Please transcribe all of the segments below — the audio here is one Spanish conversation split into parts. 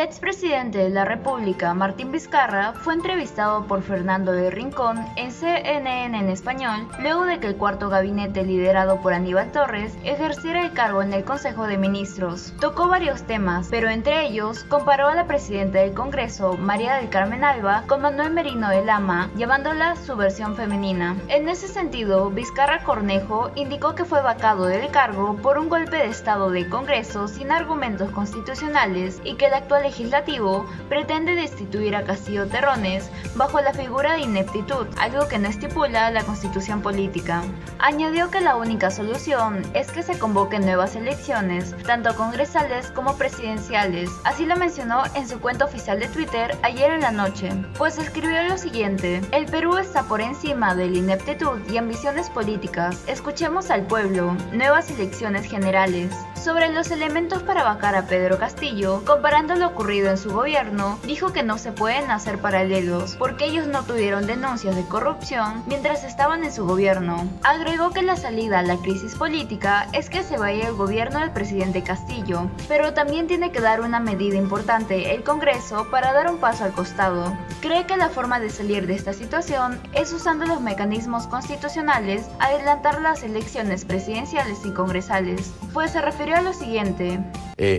expresidente de la República, Martín Vizcarra, fue entrevistado por Fernando de Rincón en CNN en español, luego de que el cuarto gabinete liderado por Aníbal Torres ejerciera el cargo en el Consejo de Ministros. Tocó varios temas, pero entre ellos comparó a la presidenta del Congreso, María del Carmen Alba, con Manuel Merino de Lama, llamándola su versión femenina. En ese sentido, Vizcarra Cornejo indicó que fue vacado del cargo por un golpe de estado del Congreso sin argumentos constitucionales y que el actual legislativo pretende destituir a Castillo Terrones bajo la figura de ineptitud, algo que no estipula la Constitución política. Añadió que la única solución es que se convoquen nuevas elecciones, tanto congresales como presidenciales. Así lo mencionó en su cuenta oficial de Twitter ayer en la noche, pues escribió lo siguiente: el Perú está por encima de la ineptitud y ambiciones políticas. Escuchemos al pueblo. Nuevas elecciones generales. Sobre los elementos para vacar a Pedro Castillo, comparando lo ocurrido en su gobierno, dijo que no se pueden hacer paralelos, porque ellos no tuvieron denuncias de corrupción mientras estaban en su gobierno. Agregó que la salida a la crisis política es que se vaya el gobierno del presidente Castillo, pero también tiene que dar una medida importante el Congreso para dar un paso al costado. Cree que la forma de salir de esta situación es usando los mecanismos constitucionales, adelantar las elecciones presidenciales y congresales, pues se refirió a lo siguiente.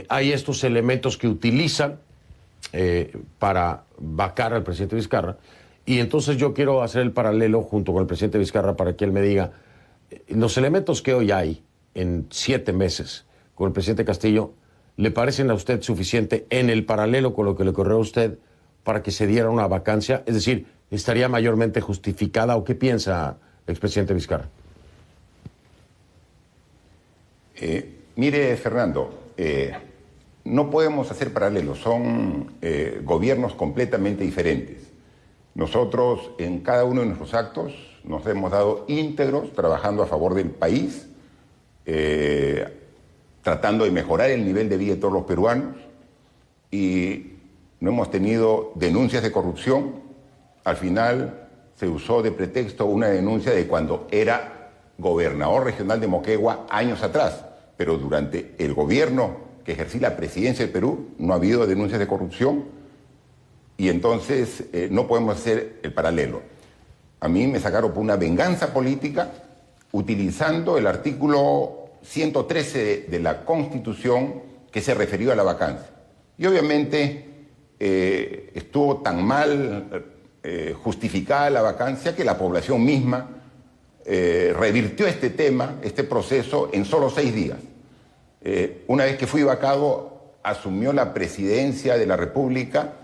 Hay estos elementos que utilizan para vacar al presidente Vizcarra, y entonces yo quiero hacer el paralelo junto con el presidente Vizcarra para que él me diga, los elementos que hoy hay en 7 meses con el presidente Castillo, ¿le parecen a usted suficiente en el paralelo con lo que le ocurrió a usted para que se diera una vacancia? Es decir, ¿estaría mayormente justificada o qué piensa el expresidente Vizcarra? Mire, Fernando, no podemos hacer paralelos, son gobiernos completamente diferentes. Nosotros en cada uno de nuestros actos nos hemos dado íntegros trabajando a favor del país, tratando de mejorar el nivel de vida de todos los peruanos, y no hemos tenido denuncias de corrupción. Al final se usó de pretexto una denuncia de cuando era gobernador regional de Moquegua años atrás, pero durante el gobierno que ejercí la presidencia del Perú no ha habido denuncias de corrupción, y entonces no podemos hacer el paralelo. A mí me sacaron por una venganza política utilizando el artículo 113 de la Constitución que se refirió a la vacancia. Y obviamente estuvo tan mal justificada la vacancia que la población misma revirtió este tema, este proceso, en solo 6 días. Una vez que fui vacado, asumió la presidencia de la República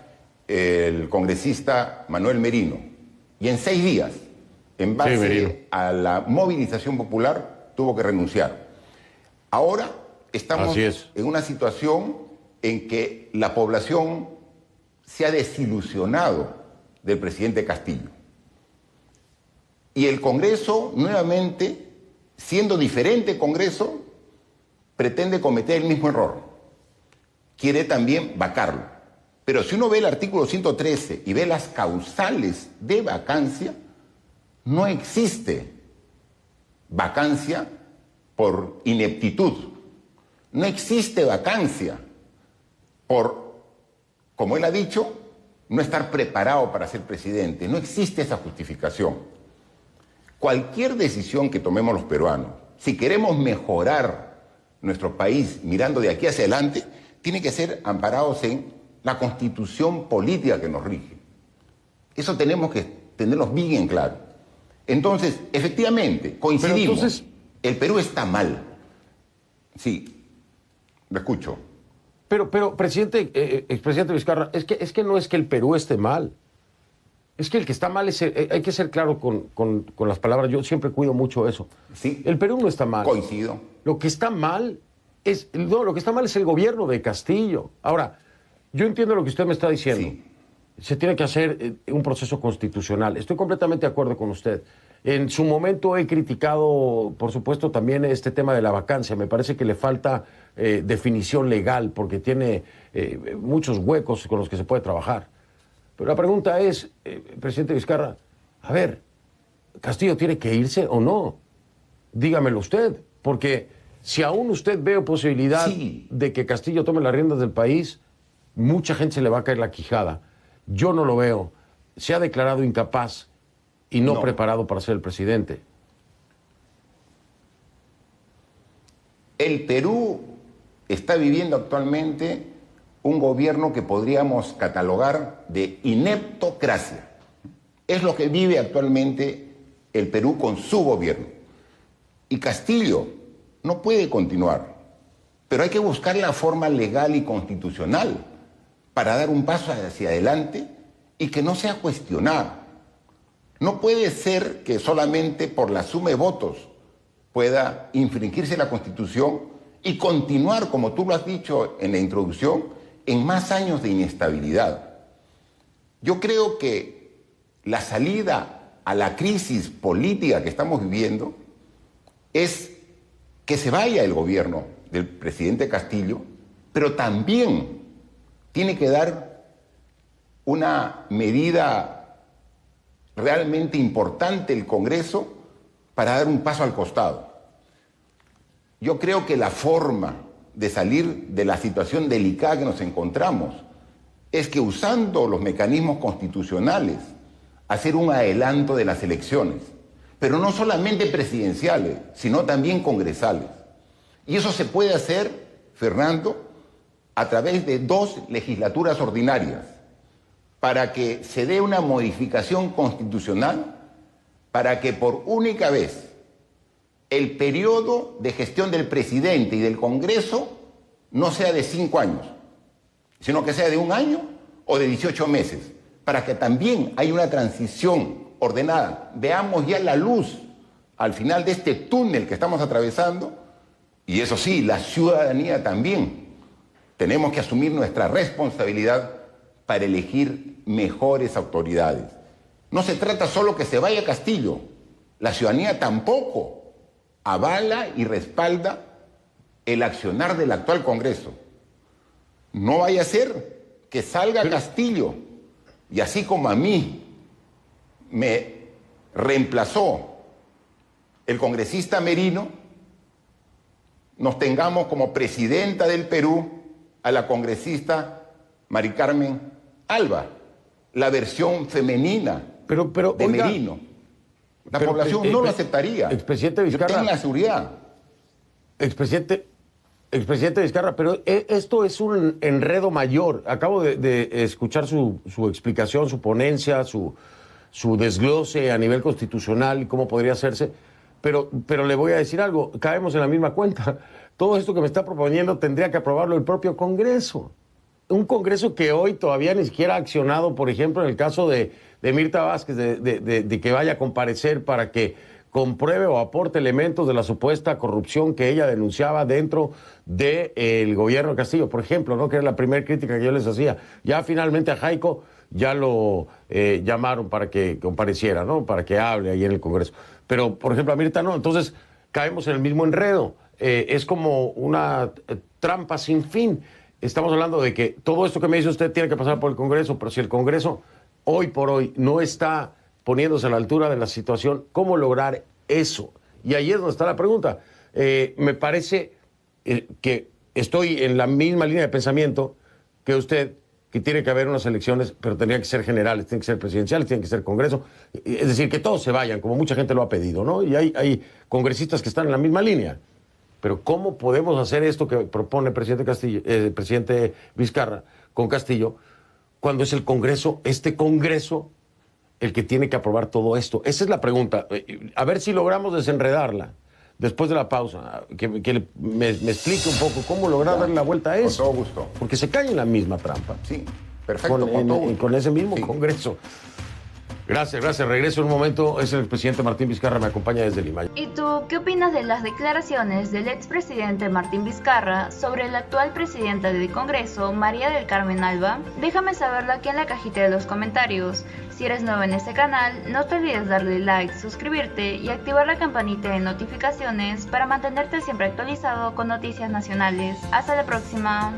el congresista Manuel Merino. Y en 6 días, en base a la movilización popular, tuvo que renunciar. Ahora estamos en una situación en que la población se ha desilusionado del presidente Castillo. Y el Congreso, nuevamente, siendo diferente Congreso, pretende cometer el mismo error. Quiere también vacarlo. Pero si uno ve el artículo 113 y ve las causales de vacancia, no existe vacancia por ineptitud. No existe vacancia por, como él ha dicho, no estar preparado para ser presidente. No existe esa justificación. Cualquier decisión que tomemos los peruanos, si queremos mejorar nuestro país mirando de aquí hacia adelante, tiene que ser amparados en la Constitución política que nos rige. Eso tenemos que tenerlo bien en claro. Entonces, efectivamente, coincidimos. El Perú está mal. Sí, lo escucho. Pero presidente, expresidente Vizcarra, es que no es que el Perú esté mal. Es que el que está mal es... hay que ser claro con las palabras. Yo siempre cuido mucho eso. Sí. El Perú no está mal. Coincido. Lo que está mal es... No, lo que está mal es el gobierno de Castillo. Ahora, yo entiendo lo que usted me está diciendo. Sí. Se tiene que hacer un proceso constitucional. Estoy completamente de acuerdo con usted. En su momento he criticado, por supuesto, también este tema de la vacancia. Me parece que le falta definición legal porque tiene muchos huecos con los que se puede trabajar. Pero la pregunta es, presidente Vizcarra, a ver, ¿Castillo tiene que irse o no? Dígamelo usted, porque si aún usted ve posibilidad de que Castillo tome las riendas del país, mucha gente se le va a caer la quijada. Yo no lo veo. Se ha declarado incapaz y no preparado para ser el presidente. El Perú está viviendo actualmente un gobierno que podríamos catalogar de ineptocracia. Es lo que vive actualmente el Perú con su gobierno. Y Castillo no puede continuar, pero hay que buscar la forma legal y constitucional para dar un paso hacia adelante y que no sea cuestionado. No puede ser que solamente por la suma de votos pueda infringirse la Constitución y continuar, como tú lo has dicho en la introducción, en más años de inestabilidad. Yo creo que la salida a la crisis política que estamos viviendo es que se vaya el gobierno del presidente Castillo, pero también tiene que dar una medida realmente importante el Congreso para dar un paso al costado. Yo creo que la forma de salir de la situación delicada que nos encontramos es que usando los mecanismos constitucionales, hacer un adelanto de las elecciones, pero no solamente presidenciales, sino también congresales. Y eso se puede hacer, Fernando, a través de 2 legislaturas ordinarias, para que se dé una modificación constitucional, para que por única vez el periodo de gestión del presidente y del Congreso no sea de 5 años, sino que sea de 1 año o de 18 meses, para que también haya una transición ordenada. Veamos ya la luz al final de este túnel que estamos atravesando, y eso sí, la ciudadanía también. Tenemos que asumir nuestra responsabilidad para elegir mejores autoridades. No se trata solo que se vaya Castillo, la ciudadanía tampoco avala y respalda el accionar del actual Congreso. No vaya a ser que salga Castillo y así como a mí me reemplazó el congresista Merino, nos tengamos como presidenta del Perú a la congresista Mari Carmen Alba, la versión femenina de Merino. La población no lo aceptaría. Expresidente Vizcarra. Yo tengo la seguridad. Expresidente Vizcarra, pero esto es un enredo mayor. Acabo de escuchar su explicación, su ponencia, su desglose a nivel constitucional y cómo podría hacerse, pero le voy a decir algo, caemos en la misma cuenta. Todo esto que me está proponiendo tendría que aprobarlo el propio Congreso. Un Congreso que hoy todavía ni siquiera ha accionado, por ejemplo, en el caso de Mirta Vázquez, de que vaya a comparecer para que compruebe o aporte elementos de la supuesta corrupción que ella denunciaba dentro del gobierno de Castillo, por ejemplo, ¿no? Que era la primera crítica que yo les hacía. Ya finalmente a Jaico ya lo llamaron para que compareciera, ¿no? Para que hable ahí en el Congreso. Pero, por ejemplo, a Mirta no. Entonces, caemos en el mismo enredo. Es como una trampa sin fin. Estamos hablando de que todo esto que me dice usted tiene que pasar por el Congreso, pero si el Congreso hoy por hoy no está poniéndose a la altura de la situación, ¿cómo lograr eso? Y ahí es donde está la pregunta. Me parece que estoy en la misma línea de pensamiento que usted, que tiene que haber unas elecciones, pero tendrían que ser generales, tienen que ser presidenciales, tienen que ser Congreso. Es decir, que todos se vayan, como mucha gente lo ha pedido, ¿no? Y hay congresistas que están en la misma línea. Pero ¿cómo podemos hacer esto que propone el presidente Vizcarra con Castillo cuando es el Congreso, este Congreso, el que tiene que aprobar todo esto? Esa es la pregunta. A ver si logramos desenredarla después de la pausa. Que me explique un poco cómo lograr darle la vuelta a eso. Con todo gusto. Porque se cae en la misma trampa. Sí, perfecto. Con ese mismo Congreso. Gracias. Regreso en un momento. Es el presidente Martín Vizcarra, me acompaña desde Lima. ¿Y tú qué opinas de las declaraciones del expresidente Martín Vizcarra sobre la actual presidenta del Congreso, María del Carmen Alba? Déjame saberlo aquí en la cajita de los comentarios. Si eres nuevo en este canal, no te olvides darle like, suscribirte y activar la campanita de notificaciones para mantenerte siempre actualizado con noticias nacionales. Hasta la próxima.